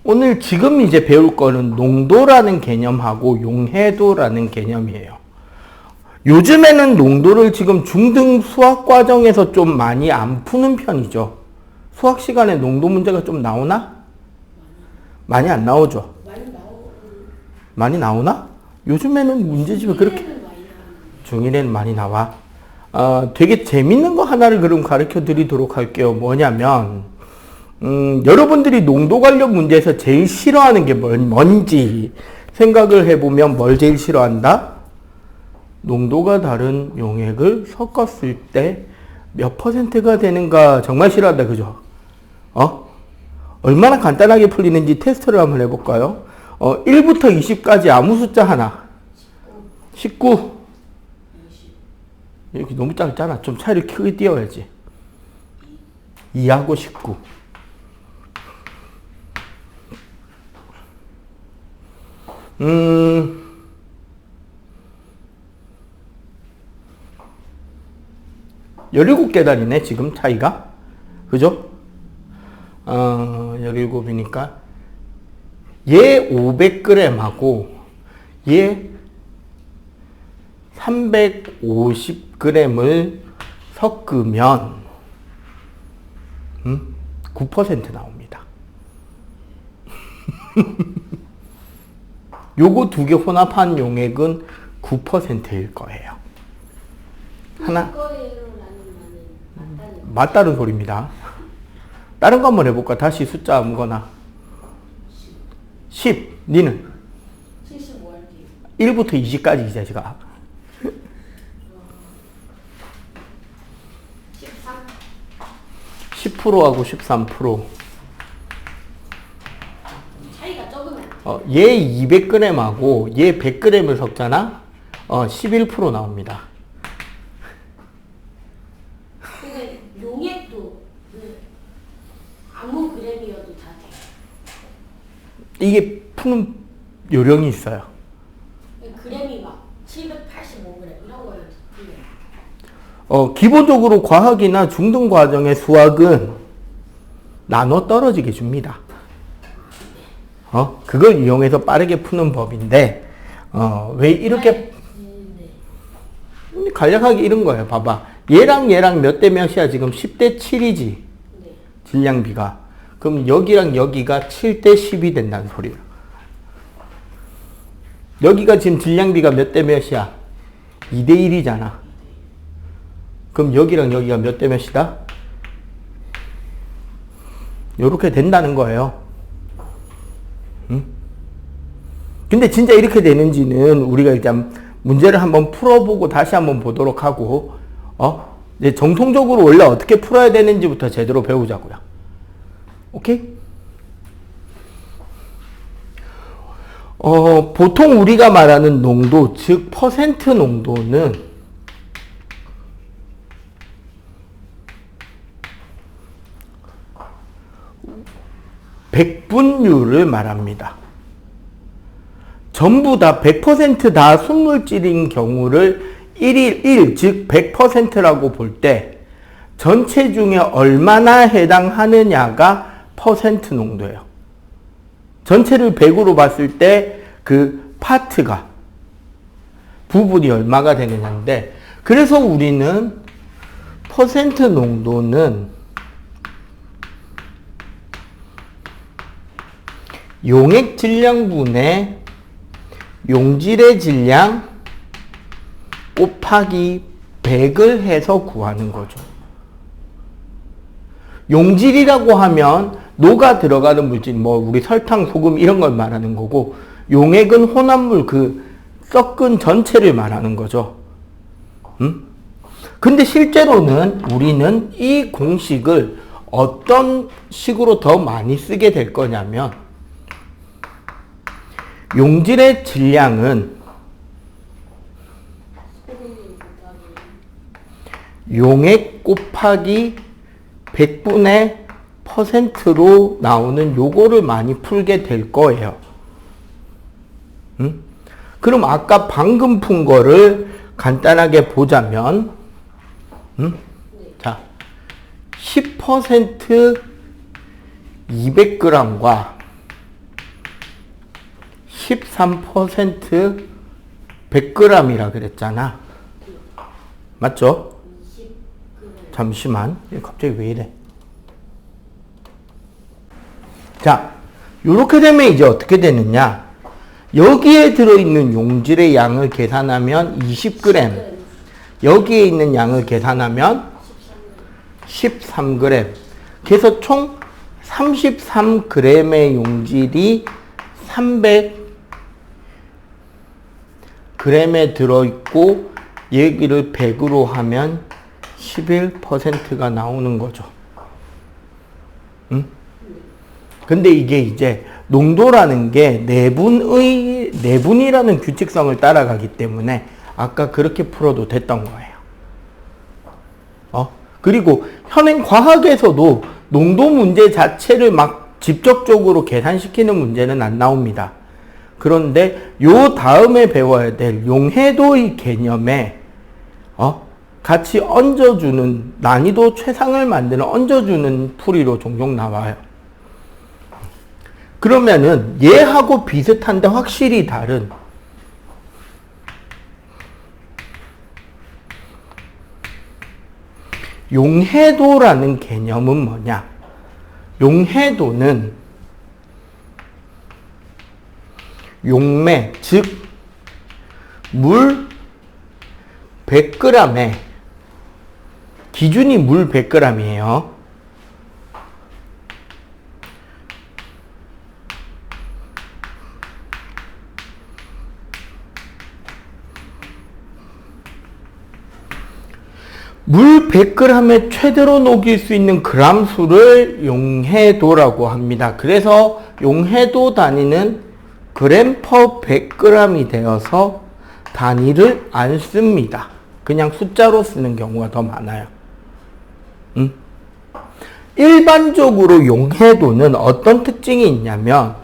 오늘 지금 이제 배울 거는 농도라는 개념하고 용해도라는 개념이에요. 요즘에는 농도를 지금 중등 수학 과정에서 좀 많이 안 푸는 편이죠. 수학 시간에 농도 문제가 좀 나오나? 많이 안 나오죠. 많이 나오나? 요즘에는 문제집에 그렇게 중1에는 많이 나와. 되게 재밌는 거 하나를 그럼 가르쳐 드리도록 할게요. 뭐냐면 여러분들이 농도 관련 문제에서 제일 싫어하는 게 뭔지 생각을 해보면 뭘 제일 싫어한다? 농도가 다른 용액을 섞었을 때 몇 퍼센트가 되는가 정말 싫어한다. 그죠? 얼마나 간단하게 풀리는지 테스트를 한번 해볼까요? 1부터 20까지 아무 숫자 하나. 19. 이렇게 너무 짧잖아. 좀 차이를 크게 띄워야지. 2하고 19. 열일곱 계단이네, 지금 차이가. 그죠? 17이니까. 얘 500g하고 얘 350g을 섞으면 9% 나옵니다. 요거 두 개 혼합한 용액은 9%일 거예요. 하나? 맞다는 소리입니다. 다른 거 한번 해볼까? 다시 숫자 아무거나. 10. 니는? 1부터 20까지 이 자식아. 10%하고 13%. 차이가 적으면 얘 200g하고 얘 100g을 섞잖아? 11% 나옵니다. 근데 용액도 아무 그램이어도 다 돼. 이게 푸는 요령이 있어요. 그램이 막 785g 이런 거는 틀려. 기본적으로 과학이나 중등 과정의 수학은 나눠 떨어지게 줍니다. 그걸 이용해서 빠르게 푸는 법인데, 왜 이렇게, 간략하게 이런 거예요. 봐봐. 얘랑 얘랑 몇 대 몇이야? 지금 10대 7이지? 질량비가. 그럼 여기랑 여기가 7대 10이 된다는 소리예요. 여기가 지금 질량비가 몇 대 몇이야? 2대 1이잖아. 그럼 여기랑 여기가 몇 대 몇이다? 요렇게 된다는 거예요. 근데 진짜 이렇게 되는지는 우리가 일단 문제를 한번 풀어보고 다시 한번 보도록 하고, 이제 정통적으로 원래 어떻게 풀어야 되는지부터 제대로 배우자고요. 오케이? 보통 우리가 말하는 농도, 즉 퍼센트 농도는 백분율을 말합니다. 전부 다 100% 다 순물질인 경우를 1일 1, 즉 100%라고 볼 때 전체 중에 얼마나 해당하느냐가 퍼센트 농도예요. 전체를 100으로 봤을 때 그 파트가, 부분이 얼마가 되느냐인데, 그래서 우리는 퍼센트 농도는 용액 질량분의 용질의 질량 곱하기 100을 해서 구하는 거죠. 용질이라고 하면 녹아 들어가는 물질, 우리 설탕, 소금 이런 걸 말하는 거고, 용액은 혼합물, 섞은 전체를 말하는 거죠. 근데 실제로는 우리는 이 공식을 어떤 식으로 더 많이 쓰게 될 거냐면, 용질의 질량은 용액 곱하기 100분의 퍼센트로 나오는 요거를 많이 풀게 될 거예요. 그럼 아까 방금 푼 거를 간단하게 보자면, 자, 10% 200g과 13% 100g이라 그랬잖아. 맞죠? 20 잠시만. 갑자기 왜 이래? 자, 요렇게 되면 이제 어떻게 되느냐? 여기에 들어있는 용질의 양을 계산하면 20g. 여기에 있는 양을 계산하면 13g. 그래서 총 33g의 용질이 300g에 들어있고 얘기를 100으로 하면 11%가 나오는 거죠. 응? 근데 이게 이제 농도라는 게 내분이라는 규칙성을 따라가기 때문에 아까 그렇게 풀어도 됐던 거예요. 그리고 현행 과학에서도 농도 문제 자체를 막 직접적으로 계산시키는 문제는 안 나옵니다. 그런데 요 다음에 배워야 될 용해도의 개념에 같이 얹어주는, 난이도 최상을 만드는 얹어주는 풀이로 종종 나와요. 그러면은 얘하고 비슷한데 확실히 다른 용해도라는 개념은 뭐냐? 용해도는 용매, 즉 물 100g에 기준이 물 100g이에요. 물 100g에 최대로 녹일 수 있는 그람수를 용해도라고 합니다. 그래서 용해도 단위는 그램 퍼 100g이 되어서 단위를 안 씁니다. 그냥 숫자로 쓰는 경우가 더 많아요. 일반적으로 용해도는 어떤 특징이 있냐면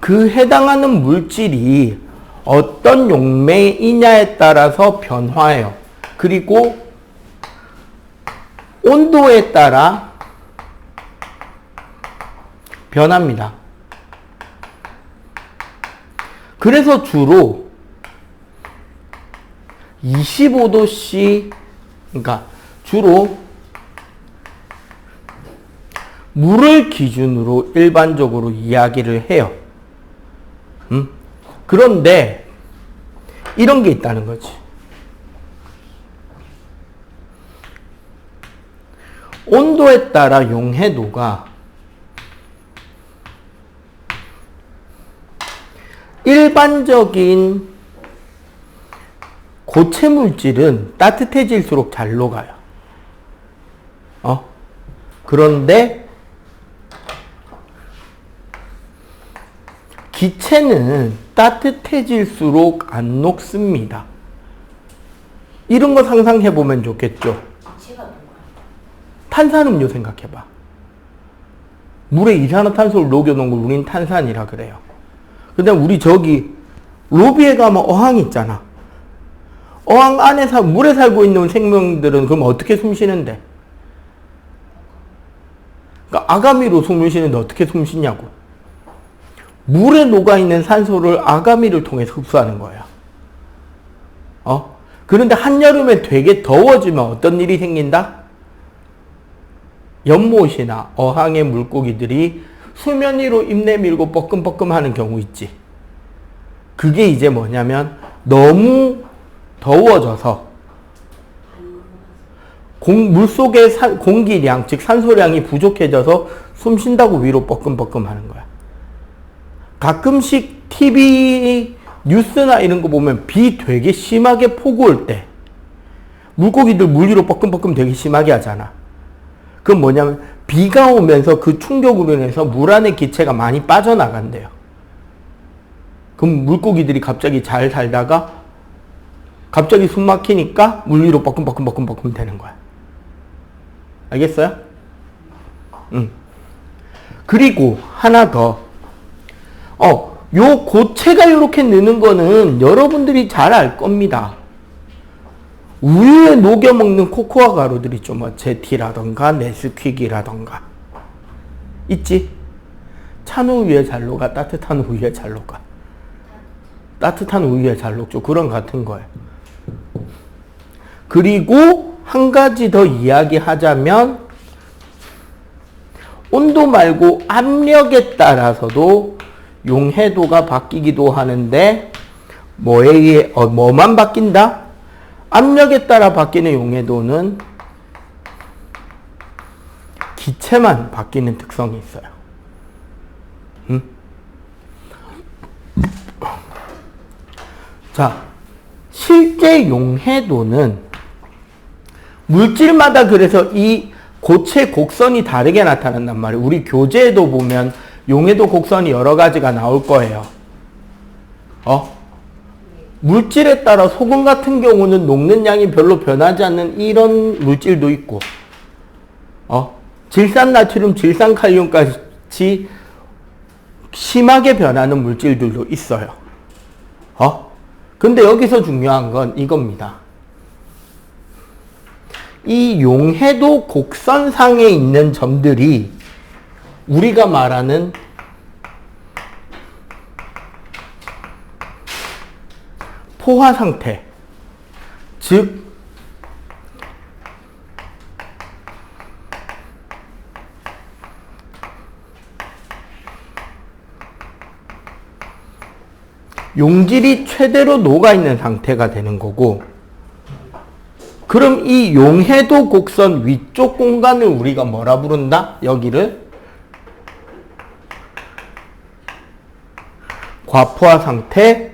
그 해당하는 물질이 어떤 용매이냐에 따라서 변화해요. 그리고 온도에 따라 변합니다. 그래서 주로 25도씨, 그러니까 주로 물을 기준으로 일반적으로 이야기를 해요. 그런데 이런 게 있다는 거지. 온도에 따라 용해도가 일반적인 고체 물질은 따뜻해질수록 잘 녹아요. 그런데 기체는 따뜻해질수록 안 녹습니다. 이런 거 상상해 보면 좋겠죠. 기체가 뭐야? 탄산음료 생각해봐. 물에 이산화탄소를 녹여놓은 걸 우린 탄산이라 그래요. 근데 우리 저기 로비에 가면 어항 있잖아. 어항 안에 물에 살고 있는 생명들은 그럼 어떻게 숨 쉬는데? 그러니까 아가미로 숨을 쉬는데 어떻게 숨 쉬냐고. 물에 녹아있는 산소를 아가미를 통해서 흡수하는 거야. 그런데 한여름에 되게 더워지면 어떤 일이 생긴다? 연못이나 어항의 물고기들이 수면 위로 입 내밀고 뻐끔뻐끔 하는 경우 있지. 그게 이제 뭐냐면 너무 더워져서 물속의 공기량, 즉 산소량이 부족해져서 숨 쉰다고 위로 뻐끔뻐끔 하는 거야. 가끔씩 TV 뉴스나 이런 거 보면 비 되게 심하게 폭우 올 때 물고기들 물 위로 뻐끔뻐끔 되게 심하게 하잖아. 그건 뭐냐면 비가 오면서 그 충격으로 인해서 물 안에 기체가 많이 빠져나간대요. 그럼 물고기들이 갑자기 잘 살다가 갑자기 숨 막히니까 물 위로 뻐끔뻐끔 되는 거야. 알겠어요? 그리고 하나 더. 요 고체가 이렇게 느는 거는 여러분들이 잘 알 겁니다. 우유에 녹여 먹는 코코아 가루들 있죠. 뭐 제티라던가 네스퀵이라던가 있지. 찬 우유에 잘 녹아, 따뜻한 우유에 잘 녹아. 따뜻한 우유에 잘 녹죠. 그런 같은 거예요. 그리고 한 가지 더 이야기하자면 온도 말고 압력에 따라서도 용해도가 바뀌기도 하는데 뭐만 바뀐다? 압력에 따라 바뀌는 용해도는 기체만 바뀌는 특성이 있어요. 자, 실제 용해도는 물질마다 그래서 이 고체 곡선이 다르게 나타난단 말이에요. 우리 교재에도 보면 용해도 곡선이 여러 가지가 나올 거예요. 물질에 따라 소금 같은 경우는 녹는 양이 별로 변하지 않는 이런 물질도 있고, 질산나트륨, 질산칼륨까지 심하게 변하는 물질들도 있어요. 근데 여기서 중요한 건 이겁니다. 이 용해도 곡선상에 있는 점들이 우리가 말하는 포화 상태, 즉 용질이 최대로 녹아있는 상태가 되는 거고, 그럼 이 용해도 곡선 위쪽 공간을 우리가 뭐라 부른다? 여기를 과포화 상태,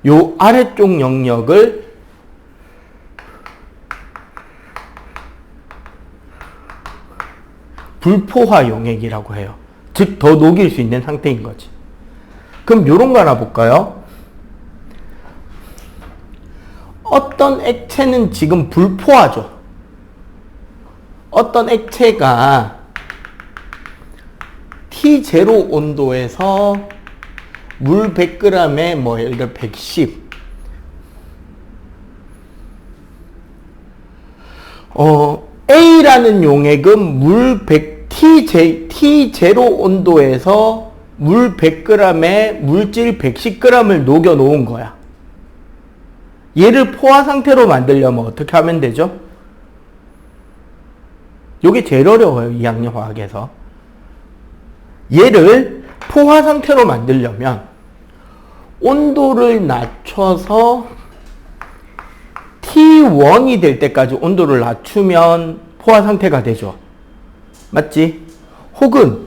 요 아래쪽 영역을 불포화 용액이라고 해요. 즉 더 녹일 수 있는 상태인 거지. 그럼 요런 거 하나 볼까요? 어떤 액체는 지금 불포화죠. 어떤 액체가 T0 온도에서 물 100g에 뭐 예를 들어 110 A라는 용액은 물 100 T0 온도에서 물 100g에 물질 110g을 녹여 놓은 거야. 얘를 포화 상태로 만들려면 어떻게 하면 되죠? 요게 제일 어려워요, 2학년 화학에서. 얘를 포화 상태로 만들려면 온도를 낮춰서 T1이 될 때까지 온도를 낮추면 포화 상태가 되죠. 맞지? 혹은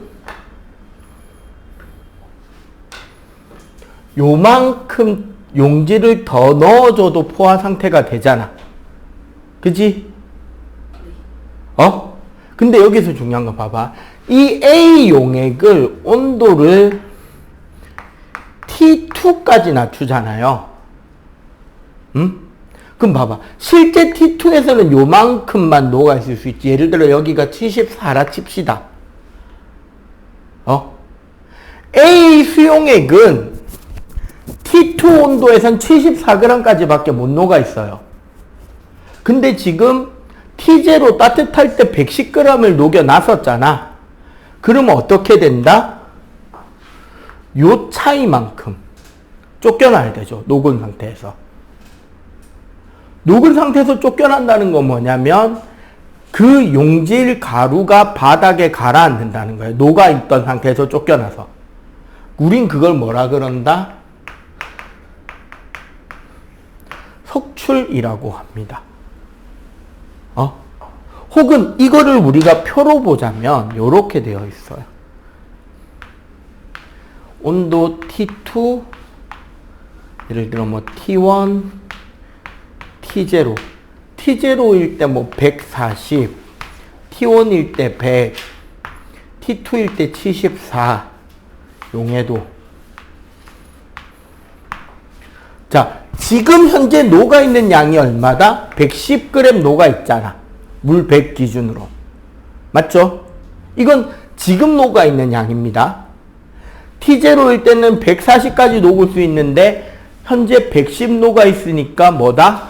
요만큼 용질을 더 넣어줘도 포화 상태가 되잖아. 그치? 근데 여기서 중요한 거 봐봐. 이 A 용액을 온도를 T2까지 낮추잖아요. 그럼 봐봐. 실제 T2에서는 요만큼만 녹아있을 수 있지. 예를 들어 여기가 74라 칩시다. A 수용액은 T2 온도에선 74g까지 밖에 못 녹아있어요. 근데 지금 T0 따뜻할 때 110g을 녹여놨었잖아. 그러면 어떻게 된다? 요 차이만큼 쫓겨나야 되죠. 녹은 상태에서. 녹은 상태에서 쫓겨난다는 건 뭐냐면 그 용질 가루가 바닥에 가라앉는다는 거예요. 녹아있던 상태에서 쫓겨나서. 우린 그걸 뭐라 그런다? 속출이라고 합니다. 혹은 이거를 우리가 표로 보자면 이렇게 되어 있어요. 온도 T2, 예를 들어 뭐 T1, T0. T0일 때 뭐 140, T1일 때 100, T2일 때 74, 용해도. 자, 지금 현재 녹아있는 양이 얼마다? 110g 녹아있잖아. 물 100 기준으로. 맞죠? 이건 지금 녹아있는 양입니다. T0일 때는 140까지 녹을 수 있는데 현재 110 녹아있으니까 뭐다?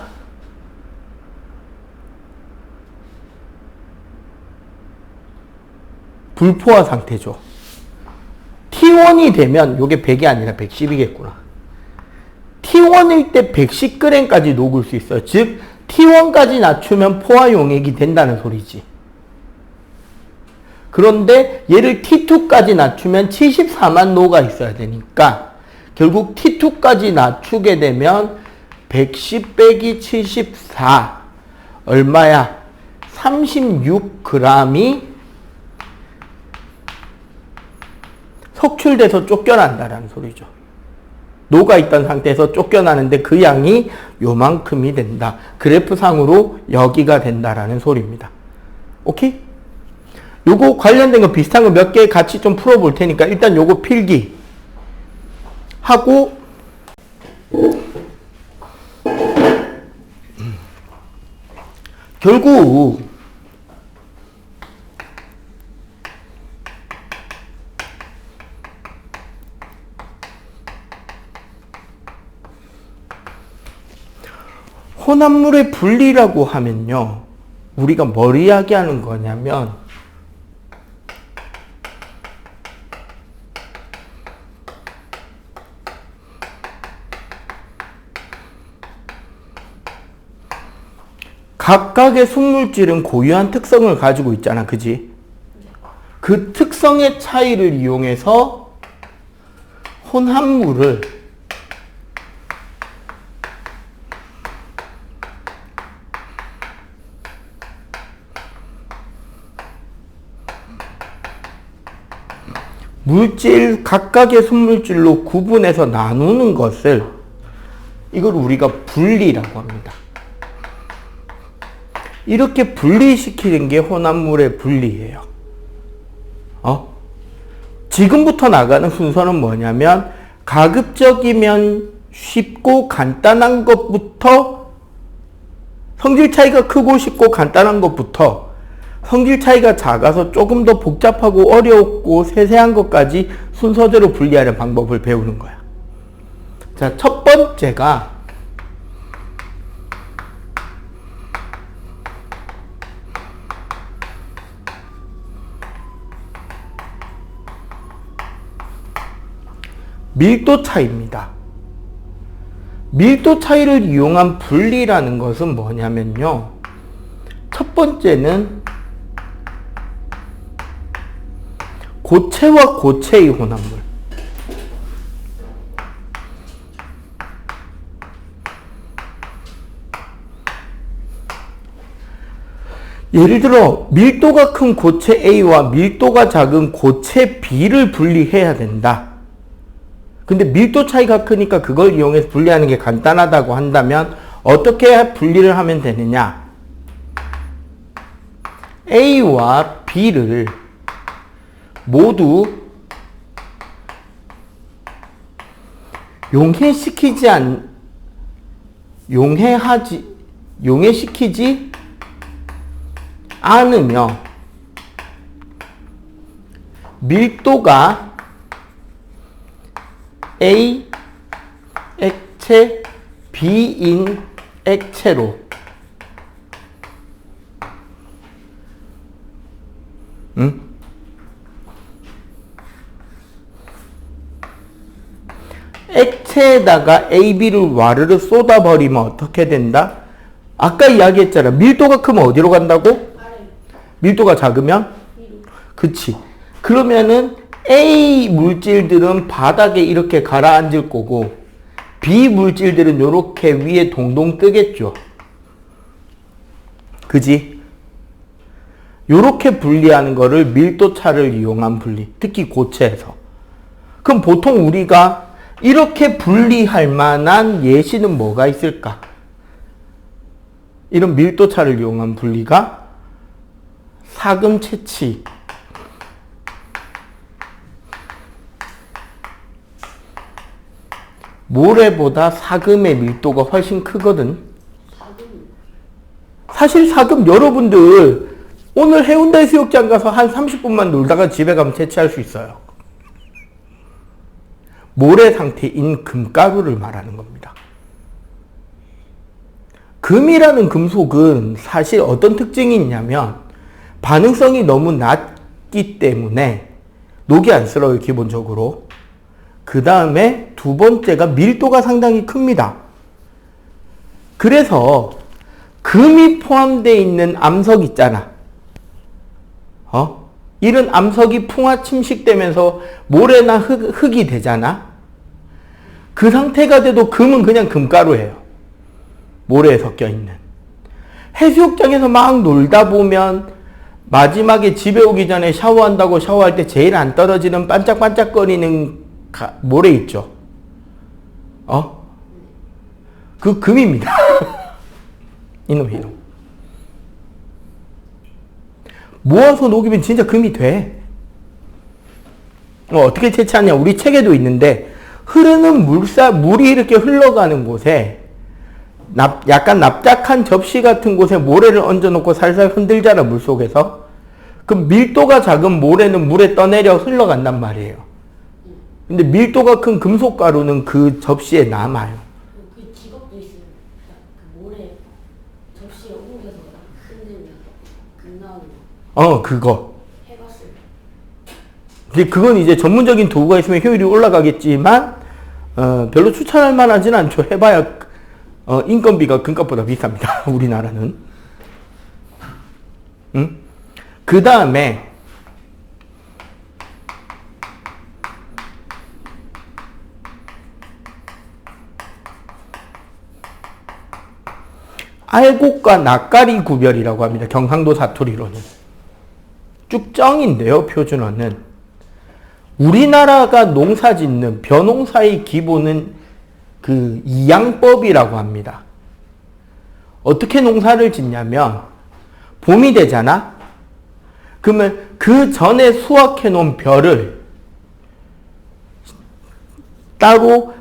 불포화 상태죠. T1이 되면 요게 100이 아니라 110이겠구나. T1일 때 110g까지 녹을 수 있어요. 즉 T1까지 낮추면 포화 용액이 된다는 소리지. 그런데 얘를 T2까지 낮추면 74만 노가 있어야 되니까 결국 T2까지 낮추게 되면 110 빼기 74 얼마야? 36g이 석출돼서 쫓겨난다라는 소리죠. 녹아있던 상태에서 쫓겨나는데 그 양이 요만큼이 된다. 그래프상으로 여기가 된다라는 소리입니다. 오케이? 요거 관련된 거 비슷한 거 몇 개 같이 좀 풀어볼 테니까 일단 요거 필기 하고 결국 혼합물의 분리라고 하면요, 우리가 뭘 이야기하는 거냐면 각각의 순물질은 고유한 특성을 가지고 있잖아, 그지? 그 특성의 차이를 이용해서 혼합물을 물질, 각각의 순물질로 구분해서 나누는 것을 이걸 우리가 분리라고 합니다. 이렇게 분리시키는 게 혼합물의 분리예요. 지금부터 나가는 순서는 뭐냐면 가급적이면 쉽고 간단한 것부터 성질 차이가 크고 쉽고 간단한 것부터 성질 차이가 작아서 조금 더 복잡하고 어렵고 세세한 것까지 순서대로 분리하는 방법을 배우는 거야. 자, 첫 번째가 밀도 차이입니다. 밀도 차이를 이용한 분리라는 것은 뭐냐면요, 첫 번째는 고체와 고체의 혼합물. 예를 들어 밀도가 큰 고체 A와 밀도가 작은 고체 B를 분리해야 된다. 근데 밀도 차이가 크니까 그걸 이용해서 분리하는 게 간단하다고 한다면 어떻게 분리를 하면 되느냐? A와 B를 모두 용해시키지 않으며 밀도가 A 액체, B인 액체로 액체에다가 A, B를 와르르 쏟아버리면 어떻게 된다? 아까 이야기했잖아. 밀도가 크면 어디로 간다고? 밀도가 작으면? 그치. 그러면은 A 물질들은 바닥에 이렇게 가라앉을 거고 B 물질들은 이렇게 위에 동동 뜨겠죠. 그지? 요렇게 분리하는 거를 밀도차를 이용한 분리. 특히 고체에서. 그럼 보통 우리가 이렇게 분리할 만한 예시는 뭐가 있을까? 이런 밀도차를 이용한 분리가 사금 채취, 모래보다 사금의 밀도가 훨씬 크거든. 사실 사금 여러분들 오늘 해운대 해수욕장 가서 한 30분만 놀다가 집에 가면 채취할 수 있어요. 모래 상태인 금가루를 말하는 겁니다. 금이라는 금속은 사실 어떤 특징이 있냐면 반응성이 너무 낮기 때문에 녹이 안 쓸어요, 기본적으로. 그 다음에 두 번째가 밀도가 상당히 큽니다. 그래서 금이 포함되어 있는 암석 있잖아. 이런 암석이 풍화 침식되면서 모래나 흙이 되잖아. 그 상태가 돼도 금은 그냥 금가루예요. 모래에 섞여 있는. 해수욕장에서 막 놀다 보면 마지막에 집에 오기 전에 샤워한다고 샤워할 때 제일 안 떨어지는 반짝반짝거리는 모래 있죠. 그 금입니다. 이놈. 모아서 녹이면 진짜 금이 돼. 어떻게 채취하냐? 우리 책에도 있는데, 흐르는 물이 이렇게 흘러가는 곳에 약간 납작한 접시 같은 곳에 모래를 얹어놓고 살살 흔들잖아, 물 속에서. 그럼 밀도가 작은 모래는 물에 떠내려 흘러간단 말이에요. 근데 밀도가 큰 금속가루는 그 접시에 남아요. 그 직업도 있어요. 그 모래 접시에 옮겨서 흔들면 금 나오는 거. 그거. 해봤어요. 근데 그건 이제 전문적인 도구가 있으면 효율이 올라가겠지만, 별로 추천할 만하진 않죠. 해봐야, 인건비가 금값보다 비쌉니다. 우리나라는. 응? 그 다음에, 알곡과 낯가리 구별이라고 합니다. 경상도 사투리로는. 쭉정인데요, 표준어는. 우리나라가 농사 짓는 벼농사의 기본은 그 이양법이라고 합니다. 어떻게 농사를 짓냐면, 봄이 되잖아? 그러면 그 전에 수확해 놓은 벼를 따로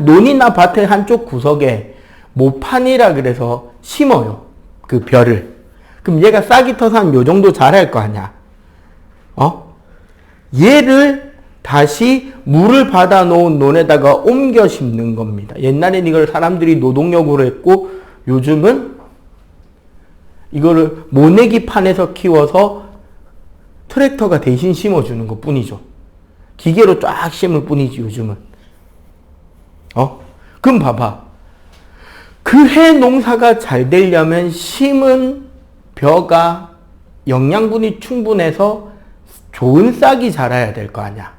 논이나 밭의 한쪽 구석에 모판이라 그래서 심어요. 그 벼를. 그럼 얘가 싹이 터서 한 요 정도 자랄 거 아니야. 얘를 다시 물을 받아 놓은 논에다가 옮겨 심는 겁니다. 옛날엔 이걸 사람들이 노동력으로 했고, 요즘은 이거를 모내기 판에서 키워서 트랙터가 대신 심어주는 것 뿐이죠. 기계로 쫙 심을 뿐이지, 요즘은. 그럼 봐봐. 그 해 농사가 잘 되려면 심은 벼가 영양분이 충분해서 좋은 싹이 자라야 될 거 아니야.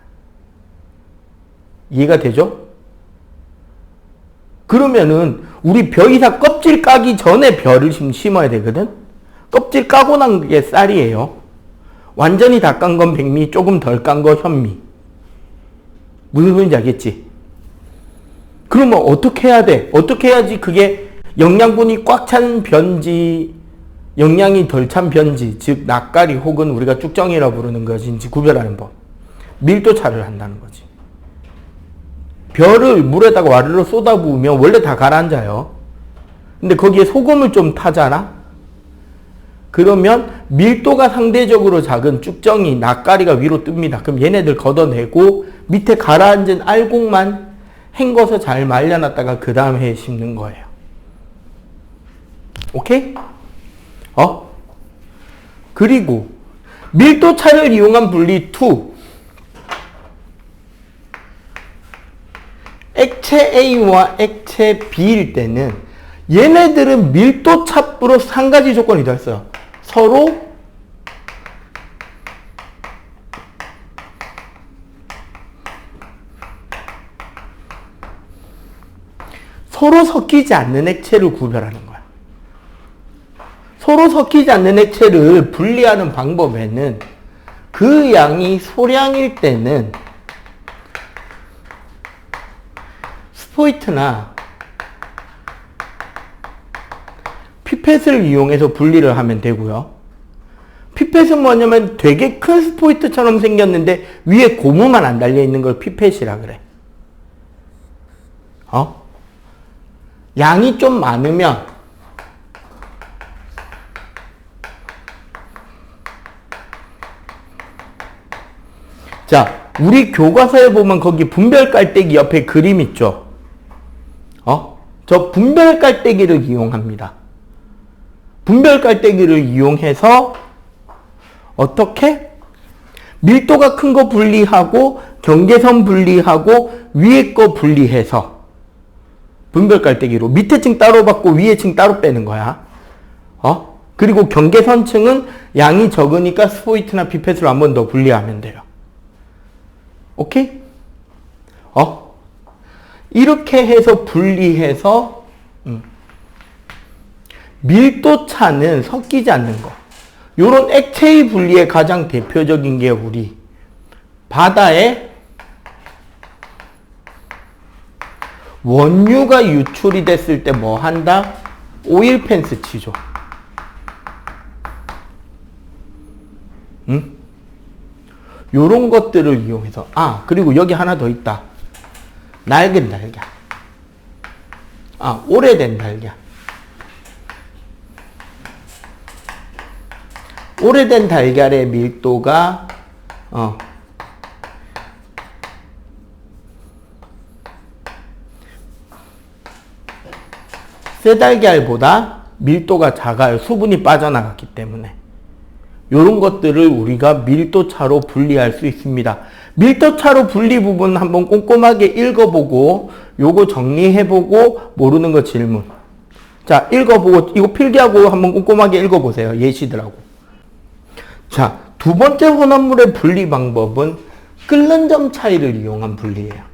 이해가 되죠? 그러면은 우리 벼이사 껍질 까기 전에 벼를 심어야 되거든? 껍질 까고 난 게 쌀이에요. 완전히 다 깐 건 백미, 조금 덜 깐 거 현미. 무슨 소리인지 알겠지? 그러면 어떻게 해야 돼? 어떻게 해야지 그게 영양분이 꽉 찬 벼인지 영양이 덜 찬 벼인지, 즉 낯가리 혹은 우리가 쭉정이라 부르는 것인지 구별하는 법. 밀도차를 한다는 거지. 벼를 물에다가 와르르 쏟아부으면 원래 다 가라앉아요. 근데 거기에 소금을 좀 타잖아? 그러면 밀도가 상대적으로 작은 쭉정이, 낯가리가 위로 뜹니다. 그럼 얘네들 걷어내고 밑에 가라앉은 알곡만 헹궈서 잘 말려놨다가 그 다음 해에 심는 거예요. 오케이? 그리고 밀도차를 이용한 분리 2. 액체 A와 액체 B일 때는 얘네들은 밀도차 플러스 한 가지 조건이 더 있어요. 서로 섞이지 않는 액체를 구별하는 거야. 서로 섞이지 않는 액체를 분리하는 방법에는 그 양이 소량일 때는 스포이트나 피펫을 이용해서 분리를 하면 되고요. 피펫은 뭐냐면 되게 큰 스포이트처럼 생겼는데 위에 고무만 안 달려있는 걸 피펫이라 그래. 양이 좀 많으면 자, 우리 교과서에 보면 거기 분별 깔때기 옆에 그림 있죠? 저 분별 깔때기를 이용합니다. 분별 깔때기를 이용해서 어떻게? 밀도가 큰 거 분리하고 경계선 분리하고 위에 거 분리해서 분별 깔때기로 밑에 층 따로 받고 위에 층 따로 빼는 거야. 그리고 경계선층은 양이 적으니까 스포이트나 피펫으로 한 번 더 분리하면 돼요. 오케이? 이렇게 해서 분리해서 밀도차는 섞이지 않는 거. 요런 액체의 분리의 가장 대표적인 게 우리 바다에 원유가 유출이 됐을 때 뭐 한다? 오일 펜스 치죠. 요런 것들을 이용해서 그리고 여기 하나 더 있다. 낡은 달걀. 오래된 달걀. 오래된 달걀의 밀도가 새 달걀보다 밀도가 작아요. 수분이 빠져나갔기 때문에. 이런 것들을 우리가 밀도차로 분리할 수 있습니다. 밀도차로 분리 부분 한번 꼼꼼하게 읽어보고 요거 정리해보고 모르는 거 질문. 자, 읽어보고 이거 필기하고 한번 꼼꼼하게 읽어보세요. 예시들하고. 자, 두 번째 혼합물의 분리 방법은 끓는 점 차이를 이용한 분리예요.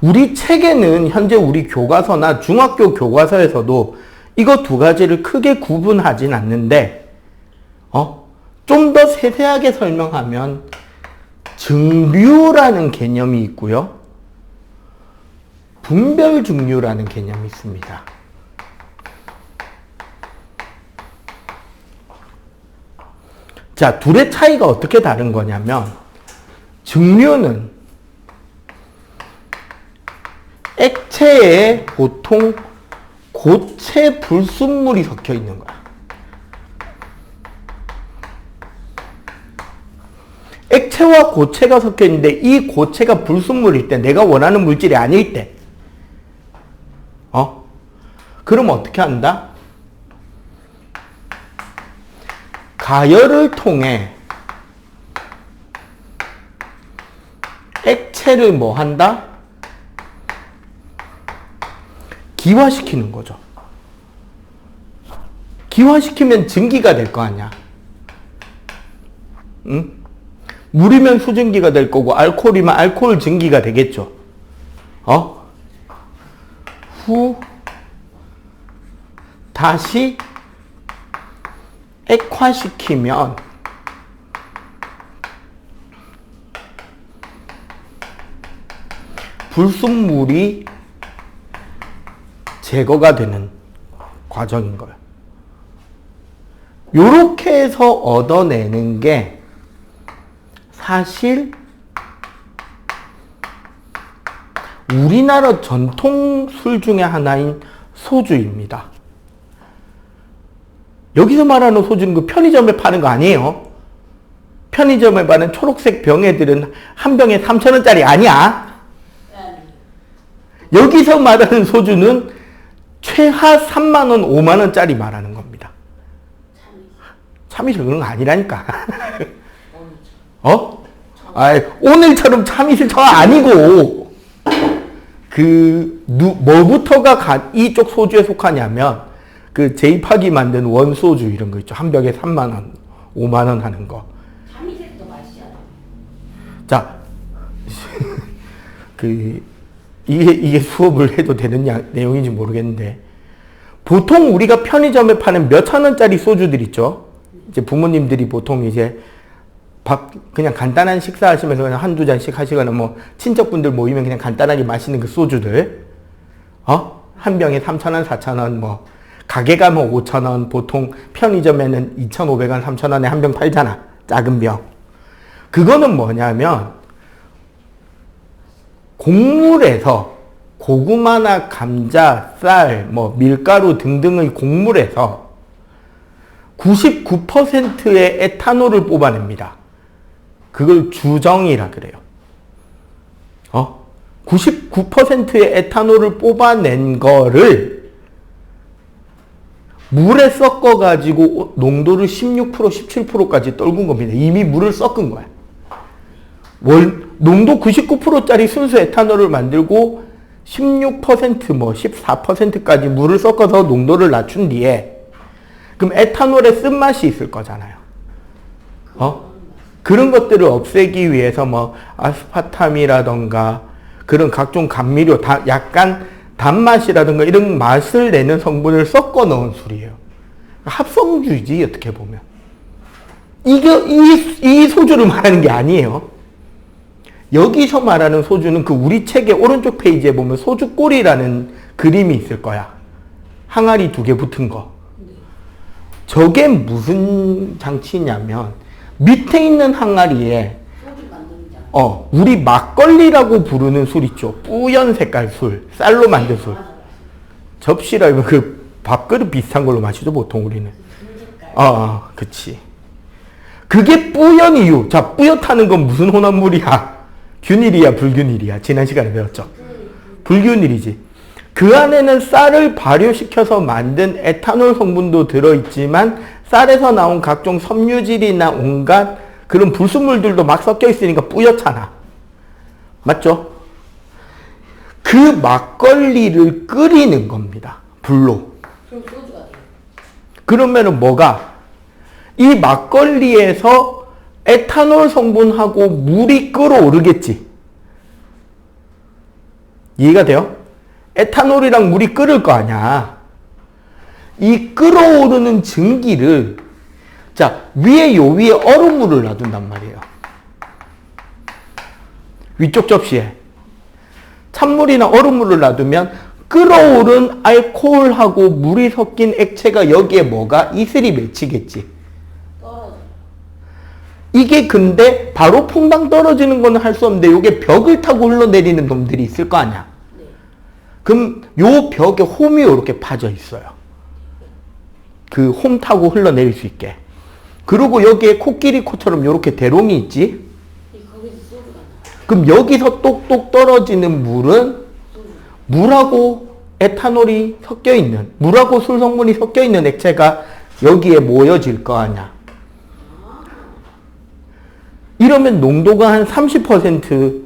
우리 책에는 현재 우리 교과서나 중학교 교과서에서도 이거 두 가지를 크게 구분하진 않는데 좀 더 세세하게 설명하면 증류라는 개념이 있고요. 분별 증류라는 개념이 있습니다. 자, 둘의 차이가 어떻게 다른 거냐면 증류는 액체에 보통 고체 불순물이 섞여 있는 거야. 액체와 고체가 섞여 있는데 이 고체가 불순물일 때, 내가 원하는 물질이 아닐 때, 그럼 어떻게 한다? 가열을 통해 액체를 뭐 한다? 기화시키는 거죠. 기화시키면 증기가 될 거 아니야. 응? 물이면 수증기가 될 거고 알코올이면 알코올 증기가 되겠죠. 후 다시 액화시키면 불순물이 제거가 되는 과정인 거예요. 요렇게 해서 얻어내는 게 사실 우리나라 전통 술 중에 하나인 소주입니다. 여기서 말하는 소주는 그 편의점에 파는 거 아니에요. 편의점에 파는 초록색 병에들은 한 병에 3,000원짜리 아니야. 여기서 말하는 소주는 최하 3만원, 5만원짜리 말하는 겁니다. 참이슬 그런 거 아니라니까. 오늘처럼 참이슬 저 아니고, 뭐부터가 이쪽 소주에 속하냐면, 제이팍이 만든 원소주 이런 거 있죠. 한 병에 3만원, 5만원 하는 거. 참이슬이 더 맛있잖아. 자, 이게 수업을 해도 되는 내용인지 모르겠는데, 보통 우리가 편의점에 파는 몇천 원짜리 소주들 있죠? 이제 부모님들이 보통 이제 그냥 간단한 식사 하시면서 그냥 한두 잔씩 하시거나 뭐 친척분들 모이면 그냥 간단하게 마시는 그 소주들. 한 병에 3,000원, 4,000원, 뭐, 가게 가면 5,000원, 보통 편의점에는 2,500원, 3,000원에 한 병 팔잖아. 작은 병. 그거는 뭐냐면, 곡물에서 고구마나 감자, 쌀, 뭐 밀가루 등등의 곡물에서 99%의 에탄올을 뽑아냅니다. 그걸 주정이라 그래요. 99%의 에탄올을 뽑아낸 거를 물에 섞어가지고 농도를 16%, 17%까지 떨군 겁니다. 이미 물을 섞은 거야. 농도 99%짜리 순수 에탄올을 만들고 16%, 뭐 14%까지 물을 섞어서 농도를 낮춘 뒤에 그럼 에탄올의 쓴맛이 있을 거잖아요. 그런 것들을 없애기 위해서 뭐 아스파탐이라던가 그런 각종 감미료, 약간 단맛이라든가 이런 맛을 내는 성분을 섞어 넣은 술이에요. 합성주의지 어떻게 보면. 이 소주를 말하는 게 아니에요. 여기서 말하는 소주는 그 우리 책의 오른쪽 페이지에 보면 소주꼬리라는 그림이 있을 거야. 항아리 2개 붙은 거. 저게 무슨 장치냐면 밑에 있는 항아리에 소주 만드는 장. 우리 막걸리라고 부르는 술 있죠. 뿌연 색깔 술, 쌀로 만든 술. 접시라 이거 그 밥그릇 비슷한 걸로 마시죠 보통 우리는. 그치. 그게 뿌연 이유. 자, 뿌옇다는 건 무슨 혼합물이야? 균일이야, 불균일이야? 지난 시간에 배웠죠. 불균일이지. 그 안에는 쌀을 발효시켜서 만든 에탄올 성분도 들어있지만 쌀에서 나온 각종 섬유질이나 온갖 그런 불순물들도 막 섞여 있으니까 뿌옇잖아. 맞죠? 그 막걸리를 끓이는 겁니다. 불로. 그럼 소주가 돼요. 그러면은 뭐가? 이 막걸리에서 에탄올 성분하고 물이 끓어오르겠지. 이해가 돼요? 에탄올이랑 물이 끓을 거 아니야. 이 끓어오르는 증기를 위에 얼음물을 놔둔단 말이에요. 위쪽 접시에 찬물이나 얼음물을 놔두면 끓어오른 알코올하고 물이 섞인 액체가 여기에 뭐가? 이슬이 맺히겠지. 떨어져. 이게 근데 바로 퐁당 떨어지는 거는 할 수 없는데 이게 벽을 타고 흘러내리는 놈들이 있을 거 아니야. 네. 그럼 요 벽에 홈이 이렇게 파져 있어요. 그 홈 타고 흘러내릴 수 있게. 그리고 여기에 코끼리 코처럼 이렇게 대롱이 있지. 거기서 소주가 나. 그럼 여기서 똑똑 떨어지는 물은 물하고 에탄올이 섞여 있는, 물하고 술 성분이 섞여 있는 액체가 여기에 모여질 거 아니야. 이러면 농도가 한 30%,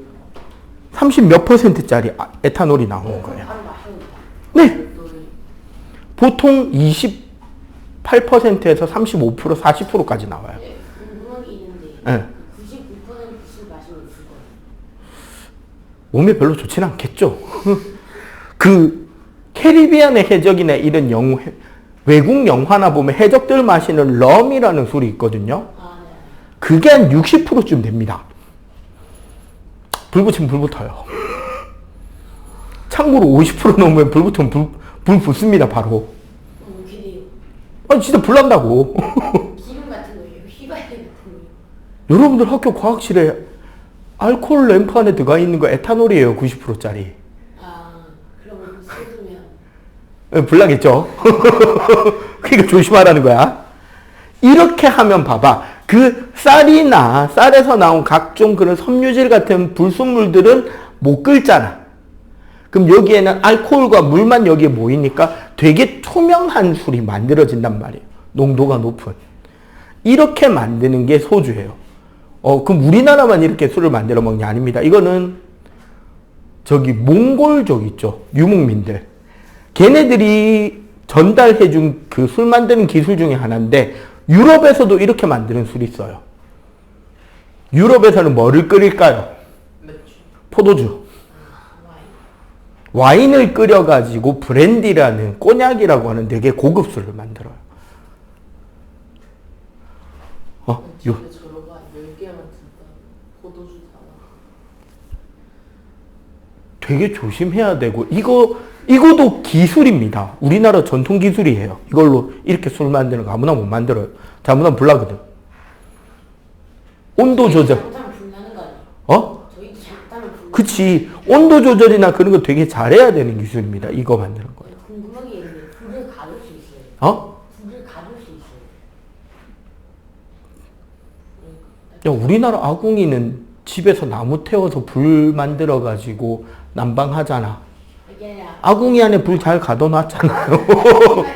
30 몇 %짜리 에탄올이 나오는 거예요. 바로 마셔도 돼. 네. 보통 28%에서 35%, 40%까지 나와요. 궁금한 게 있는데 네. 99% 술 마시면 죽어요. 몸에 별로 좋지는 않겠죠. 그 캐리비안의 해적이나 이런 외국 영화나 보면 해적들 마시는 럼이라는 술이 있거든요. 네. 그게 한 60%쯤 됩니다. 불 붙이면 불 붙어요. 참고로 50% 넘으면 불 붙으면 불 붙습니다, 바로. 기대요. 진짜 불 난다고. 기름 같은 거예요. 휘발유 같은 거예요. 여러분들 학교 과학실에 알코올 램프 안에 들어가 있는 거 에탄올이에요, 90%짜리. 그러면 쏟으면 불 나겠죠? 그러니까 조심하라는 거야. 이렇게 하면 봐봐. 그 쌀이나 쌀에서 나온 각종 그런 섬유질 같은 불순물들은 못 끓잖아. 그럼 여기에는 알코올과 물만 여기에 모이니까 되게 투명한 술이 만들어진단 말이에요. 농도가 높은. 이렇게 만드는 게 소주예요. 그럼 우리나라만 이렇게 술을 만들어 먹냐? 아닙니다. 이거는 몽골족 있죠. 유목민들. 걔네들이 전달해준 그 술 만드는 기술 중에 하나인데 유럽에서도 이렇게 만드는 술이 있어요. 유럽에서는 뭐를 끓일까요? 포도주. 와인을 끓여가지고 브랜디라는 꼬냑이라고 하는 되게 고급 술을 만들어요. 저러가 10개만 진짜 포도주 다 되게 조심해야 되고 이거도 기술입니다. 우리나라 전통 기술이에요. 이걸로 이렇게 술 만드는 거 아무나 못 만들어요. 잘못하면 불 나거든. 온도 조절. 잠깐 불나는 거 아니에요? 저희도 잠깐 불. 그치. 온도 조절이나 그런 거 되게 잘해야 되는 기술입니다. 이거 만드는 거예요. 궁금한 게 있는데 불을 가둘 수 있어요? 불을 가둘 수 있어요? 우리나라 아궁이는 집에서 나무 태워서 불 만들어 가지고 난방하잖아. 이게 아궁이 안에 불 잘 가둬놨잖아요.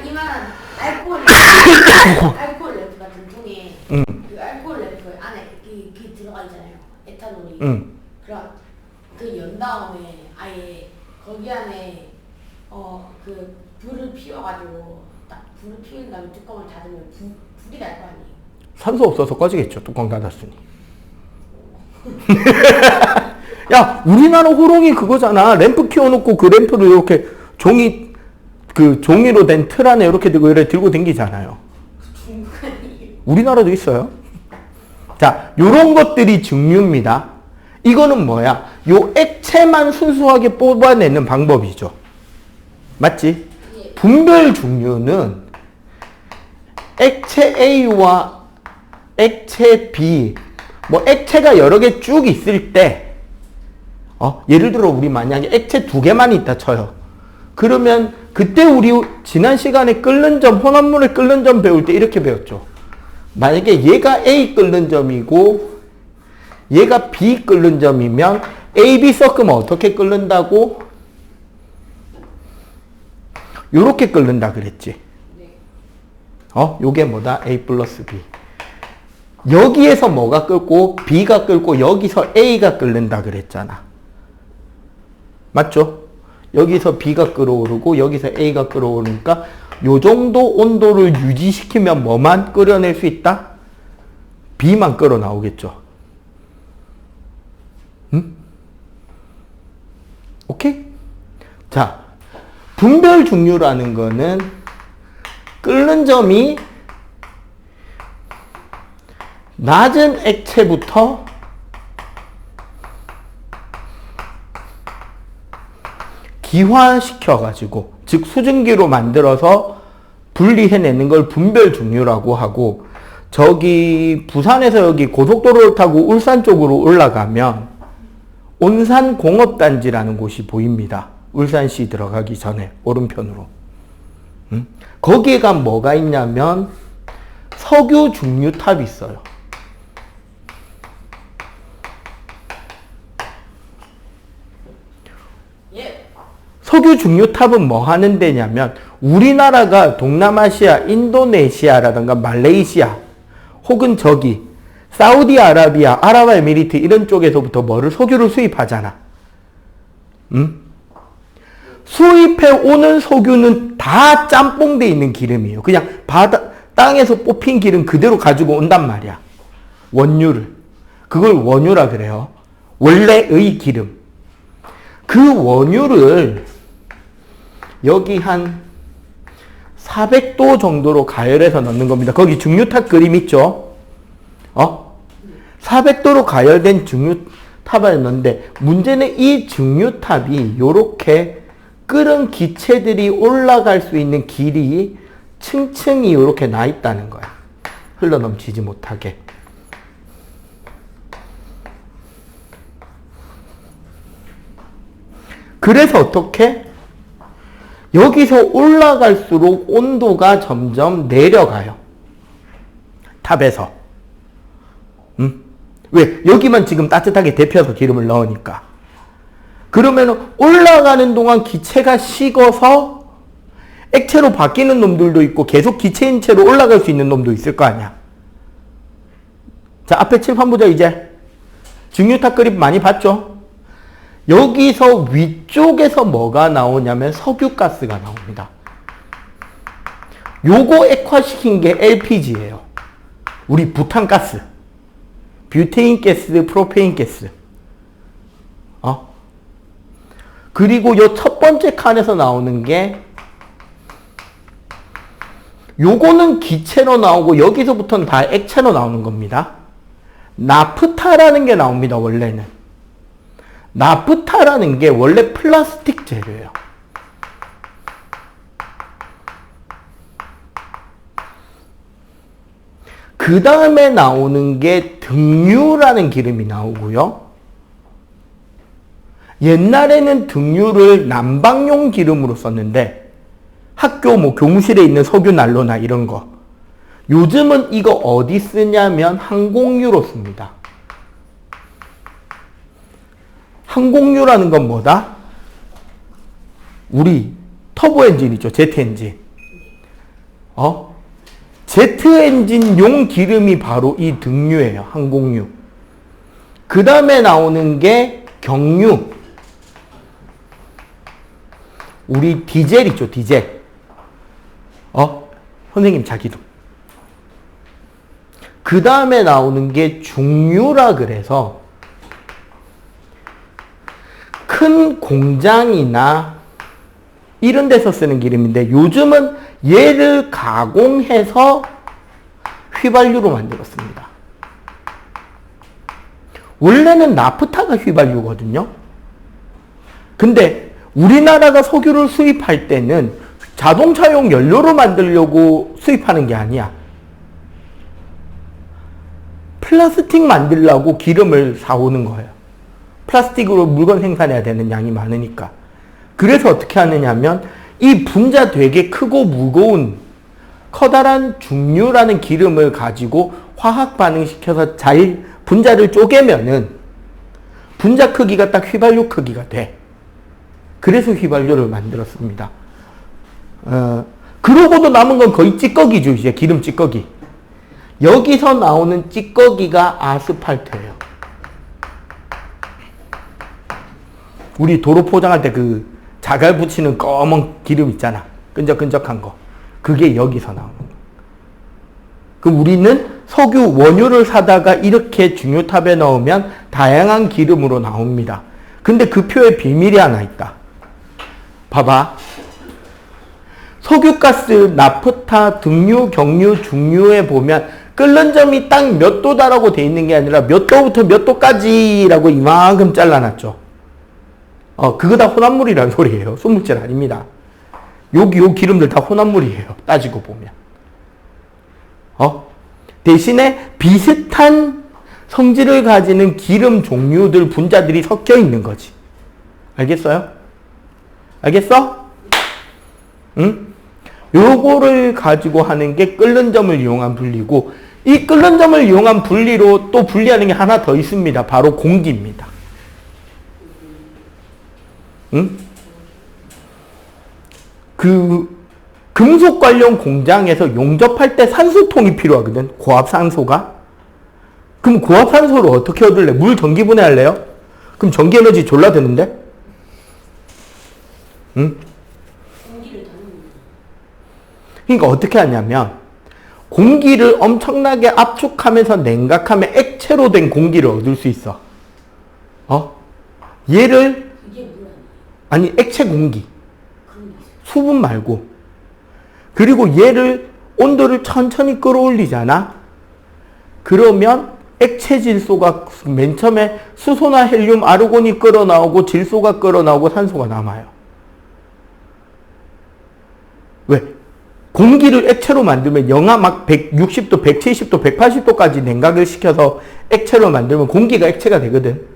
이만한 알코올 알코올 램프 같은 통에 응. 그 알코올 램프 안에 그 들어가 있잖아요. 에탄올이. 응. 그럼 그 연 다음에 아예 거기 안에 그 불을 피워가지고 딱 불을 피운 다음에 뚜껑을 닫으면 불이 날 거 아니에요. 산소 없어서 꺼지겠죠. 뚜껑 닫았으니. 야, 우리나라 호롱이 그거잖아. 램프 키워놓고 그 램프를 이렇게 종이로 된 틀 안에 이렇게 들고 다니잖아요. 중국 아니에요. 우리나라도 있어요. 자, 요런 것들이 증류입니다. 이거는 뭐야? 요 액체만 순수하게 뽑아내는 방법이죠. 맞지? 예. 분별 증류는 액체 A와 액체 B, 뭐 액체가 여러 개 쭉 있을 때, 예를 들어 우리 만약에 액체 2개만 있다 쳐요. 그러면 그때 우리 지난 시간에 끓는 점, 혼합물을 끓는 점 배울 때 이렇게 배웠죠. 만약에 얘가 A 끓는 점이고 얘가 B 끓는 점이면 A, B 섞으면 어떻게 끓는다고? 요렇게 끓는다 그랬지. 네. 요게 뭐다? A 플러스 B. 여기에서 뭐가 끓고 B가 끓고 여기서 A가 끓는다 그랬잖아. 맞죠? 여기서 B가 끓어오르고 여기서 A가 끓어오르니까 요 정도 온도를 유지시키면 뭐만 끓여낼 수 있다? B만 끓어 나오겠죠. 응? 오케이? 자, 분별 증류라는 거는 끓는 점이 낮은 액체부터 기화시켜가지고, 즉 수증기로 만들어서 분리해내는 걸 분별 증류라고 하고, 저기 부산에서 여기 고속도로를 타고 울산 쪽으로 올라가면 온산공업단지라는 곳이 보입니다. 울산시 들어가기 전에 오른편으로. 거기에 가면 뭐가 있냐면 석유 증류탑이 있어요. 예. 석유 증류탑은 뭐 하는 데냐면 우리나라가 동남아시아, 인도네시아라든가 말레이시아 혹은 저기 사우디아라비아, 아랍에미리트 이런 쪽에서부터 석유를 수입하잖아. 수입해 오는 석유는 다 짬뽕돼 있는 기름이에요. 그냥 땅에서 뽑힌 기름 그대로 가지고 온단 말이야. 원유를. 그걸 원유라 그래요. 원래의 기름. 그 원유를 여기 한 400도 정도로 가열해서 넣는 겁니다. 거기 증류탑 그림 있죠? 400도로 가열된 증류탑을 넣는데 문제는 이 증류탑이 요렇게 끓은 기체들이 올라갈 수 있는 길이 층층이 이렇게 나 있다는 거야. 흘러 넘치지 못하게. 그래서 어떻게? 여기서 올라갈수록 온도가 점점 내려가요. 탑에서. 왜? 여기만 지금 따뜻하게 데펴서 기름을 넣으니까. 그러면 올라가는 동안 기체가 식어서 액체로 바뀌는 놈들도 있고 계속 기체인 채로 올라갈 수 있는 놈도 있을 거 아니야. 자, 앞에 칠판 보자 이제. 증류탑 그림 많이 봤죠? 여기서 위쪽에서 뭐가 나오냐면 석유가스가 나옵니다. 요거 액화시킨 게 LPG예요. 우리 부탄가스. 뷰테인 가스, 프로페인 가스. 그리고 요 첫 번째 칸에서 나오는 게 요거는 기체로 나오고 여기서부터는 다 액체로 나오는 겁니다. 나프타라는 게 나옵니다. 원래는. 나프타라는 게 원래 플라스틱 재료예요. 그 다음에 나오는 게 등유라는 기름이 나오고요. 옛날에는 등유를 난방용 기름으로 썼는데 학교 교무실에 있는 석유 난로나 이런 거. 요즘은 이거 어디 쓰냐면 항공유로 씁니다. 항공유라는 건 뭐다? 우리 터보 엔진이죠. 제트 엔진. 제트 엔진용 기름이 바로 이 등유예요. 항공유. 그 다음에 나오는 게 경유. 우리 디젤 있죠, 디젤. 선생님 자기도. 그 다음에 나오는 게 중유라 그래서 큰 공장이나 이런 데서 쓰는 기름인데 요즘은 얘를 가공해서 휘발유로 만들었습니다. 원래는 나프타가 휘발유거든요. 근데 우리나라가 석유를 수입할 때는 자동차용 연료로 만들려고 수입하는 게 아니야. 플라스틱 만들려고 기름을 사오는 거예요. 플라스틱으로 물건 생산해야 되는 양이 많으니까. 그래서 어떻게 하느냐면 이 분자 되게 크고 무거운 커다란 중유라는 기름을 가지고 화학 반응시켜서 잘 분자를 쪼개면은 분자 크기가 딱 휘발유 크기가 돼. 그래서 휘발유를 만들었습니다. 그러고도 남은 건 거의 찌꺼기죠. 이제 기름 찌꺼기. 여기서 나오는 찌꺼기가 아스팔트예요. 우리 도로 포장할 때 그 자갈 붙이는 검은 기름 있잖아. 끈적끈적한 거. 그게 여기서 나오는 거. 그럼 우리는 석유 원유를 사다가 이렇게 중유탑에 넣으면 다양한 기름으로 나옵니다. 근데 그 표에 비밀이 하나 있다. 봐봐. 석유가스, 나프타, 등유, 경유, 중유에 보면 끓는 점이 딱 몇 도다라고 돼 있는 게 아니라 몇 도부터 몇 도까지라고 이만큼 잘라놨죠. 그거 다 혼합물이라는 소리예요. 순물질 아닙니다. 요 기름들 다 혼합물이에요. 따지고 보면. 대신에 비슷한 성질을 가지는 기름 종류들, 분자들이 섞여 있는 거지. 알겠어요? 알겠어? 응? 요거를 가지고 하는 게 끓는 점을 이용한 분리고, 이 끓는 점을 이용한 분리로 또 분리하는 게 하나 더 있습니다. 바로 공기입니다. 응? 금속 관련 공장에서 용접할 때 산소통이 필요하거든. 고압산소가. 그럼 고압산소를 어떻게 얻을래? 물 전기 분해할래요? 그럼 전기 에너지 졸라 드는데? 응? 그러니까 어떻게 하냐면 공기를 엄청나게 압축하면서 냉각하면 액체로 된 공기를 얻을 수 있어. 얘를 아니 액체 공기. 수분 말고. 그리고 얘를 온도를 천천히 끌어올리잖아. 그러면 액체 질소가 맨 처음에 수소나 헬륨, 아르곤이 끌어나오고 질소가 끌어나오고 산소가 남아요. 왜? 공기를 액체로 만들면 영하 막 160도, 170도, 180도까지 냉각을 시켜서 액체로 만들면 공기가 액체가 되거든.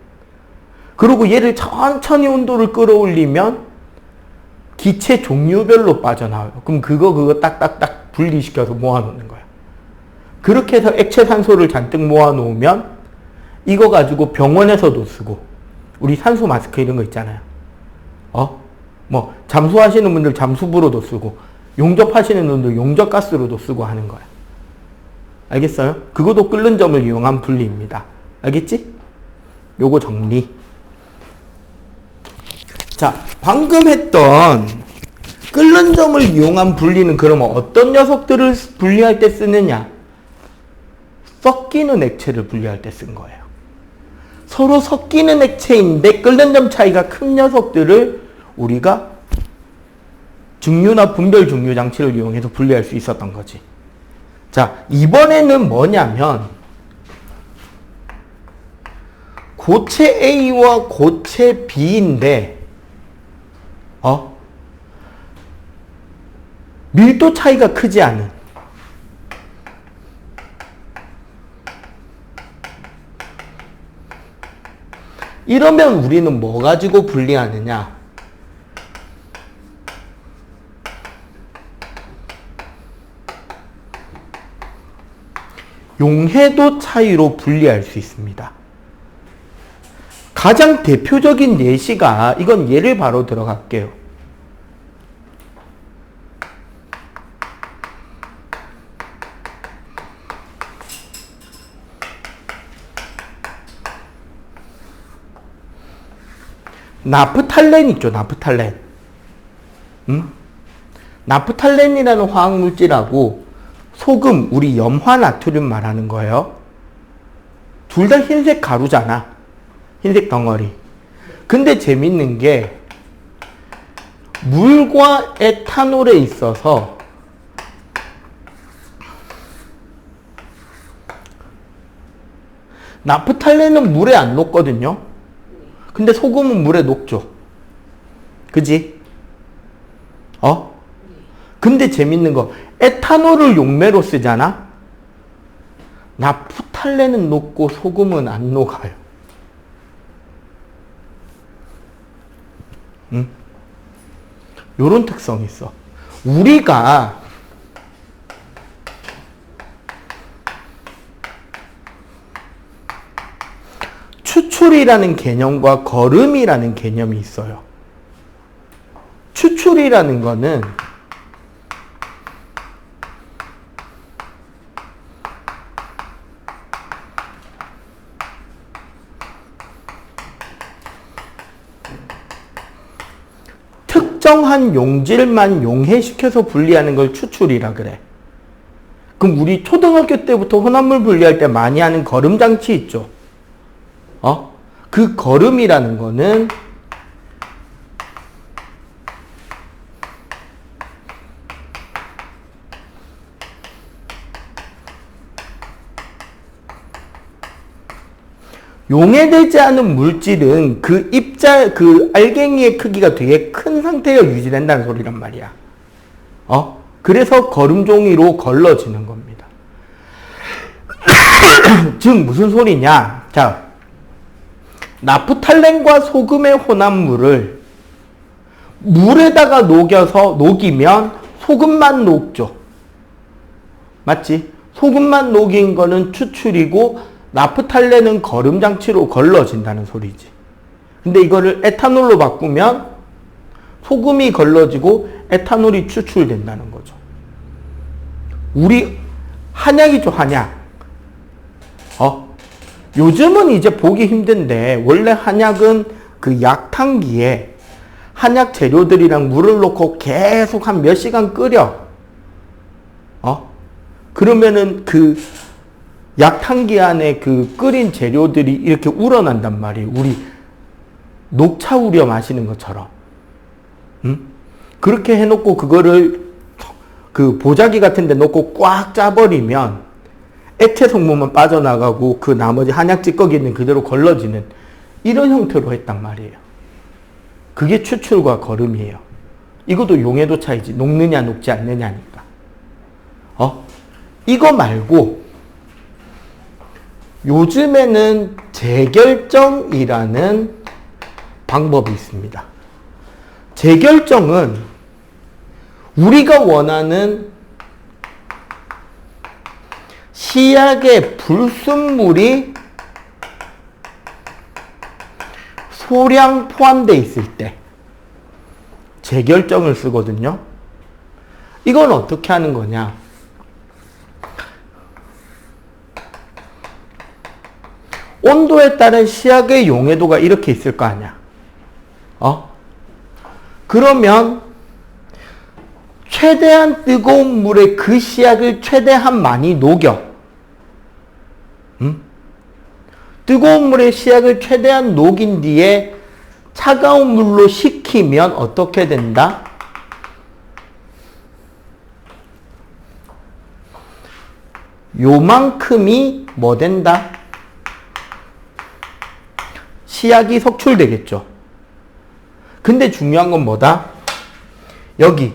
그리고 얘를 천천히 온도를 끌어올리면 기체 종류별로 빠져나와요. 그럼 그거 딱딱딱 분리시켜서 모아놓는 거야. 그렇게 해서 액체 산소를 잔뜩 모아놓으면 이거 가지고 병원에서도 쓰고, 우리 산소 마스크 이런 거 있잖아요. 뭐 잠수하시는 분들 잠수부로도 쓰고, 용접하시는 분들 용접가스로도 쓰고 하는 거야. 알겠어요? 그것도 끓는 점을 이용한 분리입니다. 알겠지? 요거 정리. 자, 방금 했던 끓는 점을 이용한 분리는 그러면 어떤 녀석들을 분리할 때 쓰느냐? 섞이는 액체를 분리할 때 쓴 거예요. 서로 섞이는 액체인데 끓는 점 차이가 큰 녀석들을 우리가 증류나 분별 증류 장치를 이용해서 분리할 수 있었던 거지. 자, 이번에는 뭐냐면 고체 A와 고체 B인데 밀도 차이가 크지 않은, 이러면 우리는 뭐 가지고 분리하느냐? 용해도 차이로 분리할 수 있습니다. 가장 대표적인 예시가, 이건 예를 바로 들어갈게요. 나프탈렌 있죠, 나프탈렌. 나프탈렌이라는 화학물질하고 소금, 우리 염화나트륨 말하는 거예요. 둘 다 흰색 가루잖아. 흰색 덩어리. 근데 재밌는 게 물과 에탄올에 있어서 나프탈렌은 물에 안 녹거든요. 근데 소금은 물에 녹죠. 그지? 근데 재밌는 거, 에탄올을 용매로 쓰잖아? 나프탈렌은 녹고 소금은 안 녹아요. 요런 특성이 있어. 우리가 추출이라는 개념과 거름이라는 개념이 있어요. 추출이라는 거는 특정한 용질만 용해시켜서 분리하는 걸 추출이라 그래. 그럼 우리 초등학교 때부터 혼합물 분리할 때 많이 하는 거름 장치 있죠? 그 거름이라는 거는 용해되지 않은 물질은 그 그 알갱이의 크기가 되게 큰 상태가 유지된다는 소리란 말이야. 그래서 거름 종이로 걸러지는 겁니다. 즉 무슨 소리냐? 자, 나프탈렌과 소금의 혼합물을 물에다가 녹이면 소금만 녹죠. 맞지? 소금만 녹인 거는 추출이고 나프탈렌은 거름 장치로 걸러진다는 소리지. 근데 이거를 에탄올로 바꾸면 소금이 걸러지고 에탄올이 추출된다는 거죠. 우리 한약이죠, 한약. 요즘은 이제 보기 힘든데 원래 한약은 그 약탕기에 한약 재료들이랑 물을 넣고 계속 한 몇 시간 끓여. 그러면은 그 약탕기 안에 그 끓인 재료들이 이렇게 우러난단 말이에요. 우리 녹차 우려 마시는 것처럼. 그렇게 해놓고 그거를 그 보자기 같은 데 놓고 꽉 짜버리면 액체 성분만 빠져나가고 그 나머지 한약 찌꺼기는 그대로 걸러지는 이런 형태로 했단 말이에요. 그게 추출과 거름이에요. 이것도 용해도 차이지. 녹느냐 녹지 않느냐니까. 이거 말고 요즘에는 재결정이라는 방법이 있습니다. 재결정은 우리가 원하는 시약의 불순물이 소량 포함되어 있을 때 재결정을 쓰거든요. 이건 어떻게 하는 거냐? 온도에 따른 시약의 용해도가 이렇게 있을 거 아니야. 그러면 최대한 뜨거운 물에 그 시약을 최대한 많이 녹여. 뜨거운 물에 시약을 최대한 녹인 뒤에 차가운 물로 식히면 어떻게 된다? 요만큼이 뭐 된다? 시약이 석출되겠죠. 근데 중요한 건 뭐다? 여기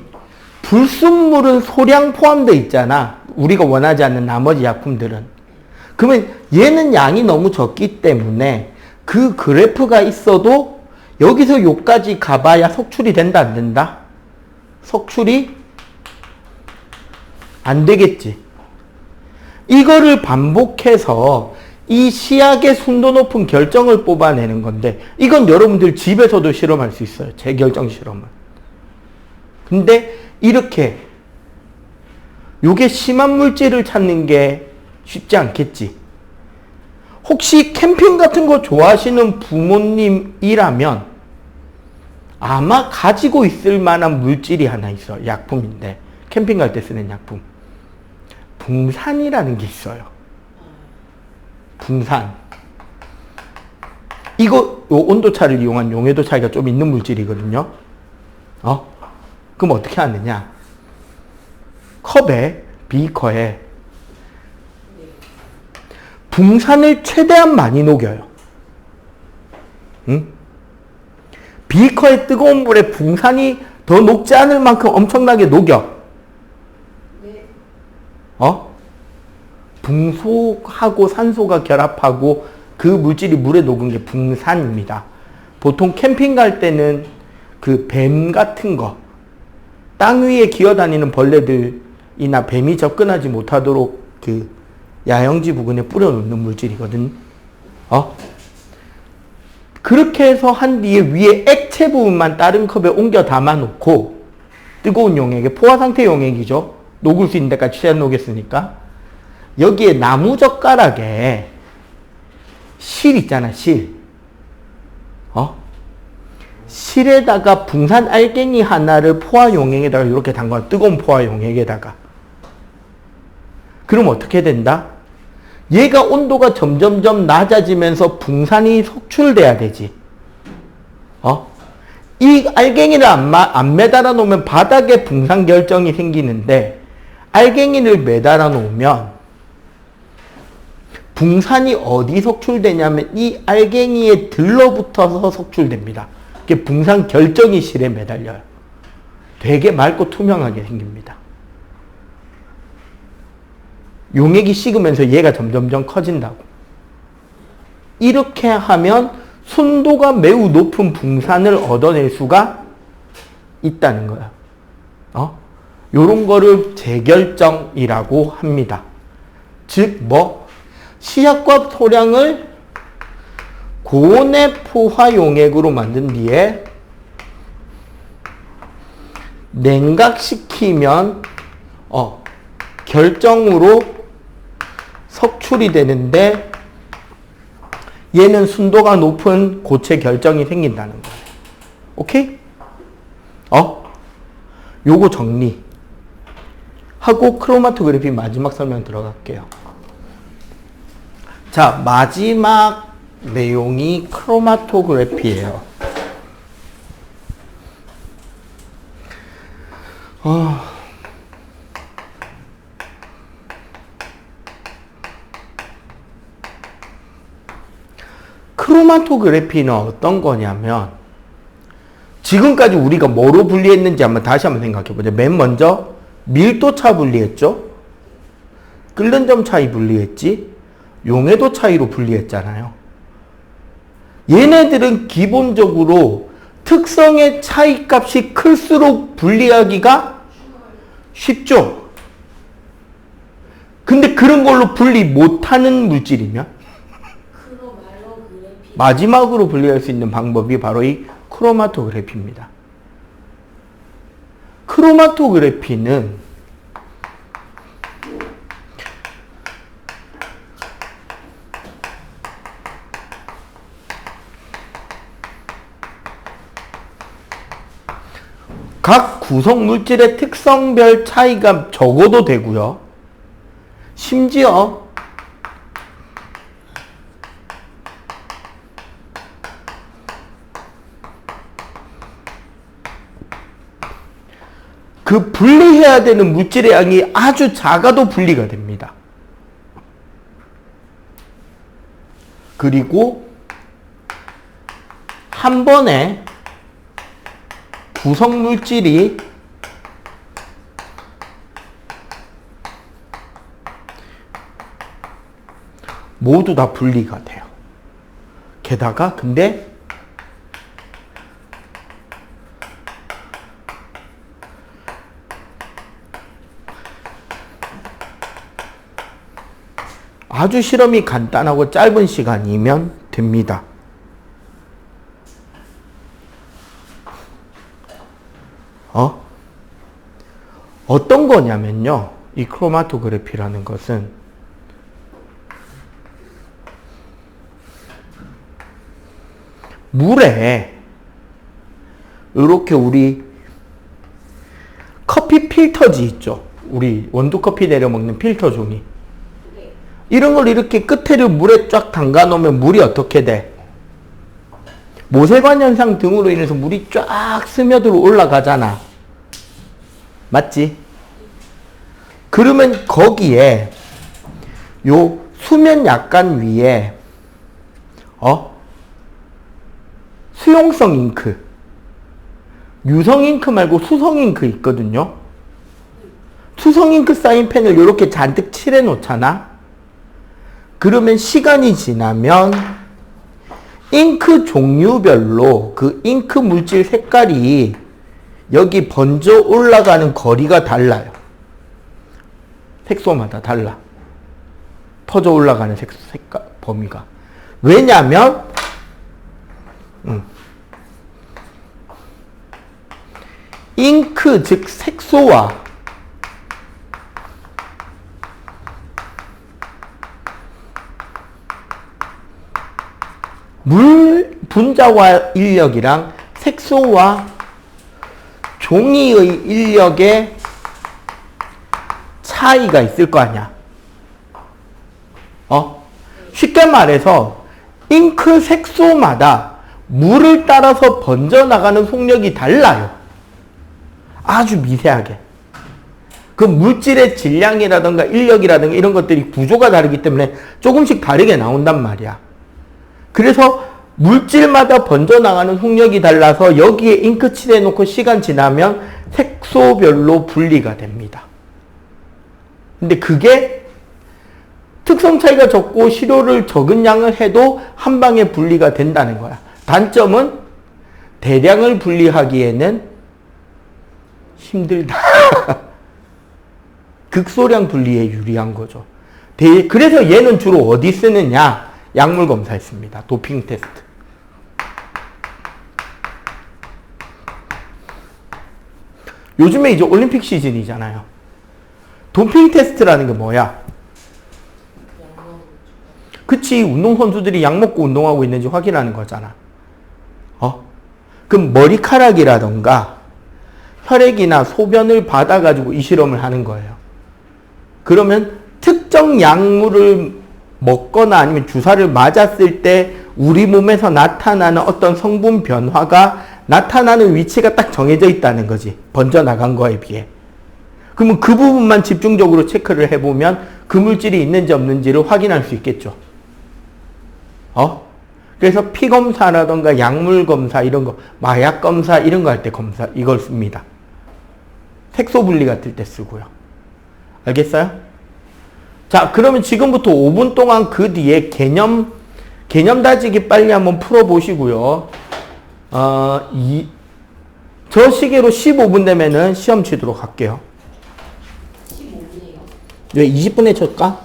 불순물은 소량 포함되어 있잖아. 우리가 원하지 않는 나머지 약품들은. 그러면 얘는 양이 너무 적기 때문에 그 그래프가 있어도 여기서 요까지 가봐야 석출이 된다 안 된다? 석출이 안 되겠지. 이거를 반복해서 이 시약의 순도 높은 결정을 뽑아내는 건데 이건 여러분들 집에서도 실험할 수 있어요. 재결정 실험은. 근데 이렇게 요게 심한 물질을 찾는 게 쉽지 않겠지. 혹시 캠핑 같은 거 좋아하시는 부모님이라면 아마 가지고 있을 만한 물질이 하나 있어. 약품인데. 캠핑 갈 때 쓰는 약품. 붕산이라는 게 있어요. 붕산. 이거 요 온도차를 이용한 용해도 차이가 좀 있는 물질이거든요. 그럼 어떻게 하느냐? 컵에, 비커에 붕산을 최대한 많이 녹여요. 응? 비커의 뜨거운 물에 붕산이 더 녹지 않을 만큼 엄청나게 녹여. 네. 붕소하고 산소가 결합하고 그 물질이 물에 녹은 게 붕산입니다. 보통 캠핑 갈 때는 그 뱀 같은 거, 땅 위에 기어다니는 벌레들이나 뱀이 접근하지 못하도록 그 야영지 부근에 뿌려놓는 물질이거든. 그렇게 해서 한 뒤에 위에 액체 부분만 다른 컵에 옮겨 담아놓고 뜨거운 용액에, 포화 상태 용액이죠. 녹을 수 있는 데까지 최대한 녹였으니까. 여기에 나무젓가락에 실 있잖아, 실. 실에다가 붕산 알갱이 하나를 포화 용액에다가 이렇게 담가, 뜨거운 포화 용액에다가. 그럼 어떻게 된다? 얘가 온도가 점점점 낮아지면서 붕산이 속출돼야 되지. 이 알갱이를 안 매달아 놓으면 바닥에 붕산 결정이 생기는데, 알갱이를 매달아 놓으면 붕산이 어디 속출되냐면 이 알갱이에 들러붙어서 속출됩니다. 그게 붕산 결정이 실에 매달려요. 되게 맑고 투명하게 생깁니다. 용액이 식으면서 얘가 점점점 커진다고. 이렇게 하면 순도가 매우 높은 붕산을 얻어낼 수가 있다는 거야. 요런 거를 재결정이라고 합니다. 즉, 시약과 소량을 고온의 포화 용액으로 만든 뒤에 냉각시키면 결정으로 석출이 되는데, 얘는 순도가 높은 고체 결정이 생긴다는 거예요. 오케이? 요거 정리 하고 크로마토그래피 마지막 설명 들어갈게요. 자, 마지막 내용이 크로마토그래피예요. 크로마토그래피는 어떤 거냐면, 지금까지 우리가 뭐로 분리했는지 다시 한번 생각해보자. 맨 먼저 밀도차 분리했죠? 끓는 점 차이 분리했지? 용해도 차이로 분리했잖아요. 얘네들은 기본적으로 특성의 차이값이 클수록 분리하기가 쉽죠? 근데 그런 걸로 분리 못하는 물질이면 마지막으로 분리할 수 있는 방법이 바로 이 크로마토그래피입니다. 크로마토그래피는 각 구성 물질의 특성별 차이가 적어도 되고요. 심지어 그 분리해야 되는 물질의 양이 아주 작아도 분리가 됩니다. 그리고 한 번에 구성 물질이 모두 다 분리가 돼요. 게다가 근데 아주 실험이 간단하고 짧은 시간이면 됩니다. 어떤 거냐면요. 이 크로마토그래피라는 것은 물에 요렇게 우리 커피 필터지 있죠. 우리 원두 커피 내려 먹는 필터 종이. 네. 이런 걸 이렇게 끝에를 물에 쫙 담가 놓으면 물이 어떻게 돼? 모세관 현상 등으로 인해서 물이 쫙 스며들어 올라가잖아. 맞지? 그러면 거기에 요 수면 약간 위에 수용성 잉크, 유성 잉크 말고 수성 잉크 있거든요. 수성 잉크 사인펜을 이렇게 잔뜩 칠해 놓잖아. 그러면 시간이 지나면 잉크 종류별로 그 잉크 물질 색깔이 여기 번져 올라가는 거리가 달라요. 색소마다 달라. 퍼져 올라가는 색깔 범위가. 왜냐면 잉크 즉 색소와 물 분자와 인력이랑 색소와 종이의 인력에 차이가 있을 거 아니야. 쉽게 말해서 잉크 색소마다 물을 따라서 번져나가는 속력이 달라요. 아주 미세하게. 그 물질의 질량이라든가 인력이라든가 이런 것들이 구조가 다르기 때문에 조금씩 다르게 나온단 말이야. 그래서 물질마다 번져나가는 속력이 달라서 여기에 잉크 칠해놓고 시간 지나면 색소별로 분리가 됩니다. 근데 그게 특성 차이가 적고 시료를 적은 양을 해도 한 방에 분리가 된다는 거야. 단점은 대량을 분리하기에는 힘들다. 극소량 분리에 유리한 거죠. 그래서 얘는 주로 어디 쓰느냐? 약물 검사에 씁니다. 도핑 테스트. 요즘에 이제 올림픽 시즌이잖아요. 도핑 테스트라는 게 뭐야? 그치, 운동선수들이 약 먹고 운동하고 있는지 확인하는 거잖아. 그럼 머리카락이라던가 혈액이나 소변을 받아가지고 이 실험을 하는 거예요. 그러면 특정 약물을 먹거나 아니면 주사를 맞았을 때 우리 몸에서 나타나는 어떤 성분 변화가 나타나는 위치가 딱 정해져 있다는 거지. 번져나간 거에 비해. 그러면 그 부분만 집중적으로 체크를 해보면 그 물질이 있는지 없는지를 확인할 수 있겠죠. 그래서 피 검사라던가 약물 검사 이런 거, 마약 검사 이런 거 할 때 검사 이걸 씁니다. 색소 분리 같을 때 쓰고요. 알겠어요? 자, 그러면 지금부터 5분 동안 그 뒤에 개념 다지기 빨리 한번 풀어보시고요. 저 시계로 15분 되면은 시험 치도록 할게요. 15분이에요. 왜 20분에 쳤까?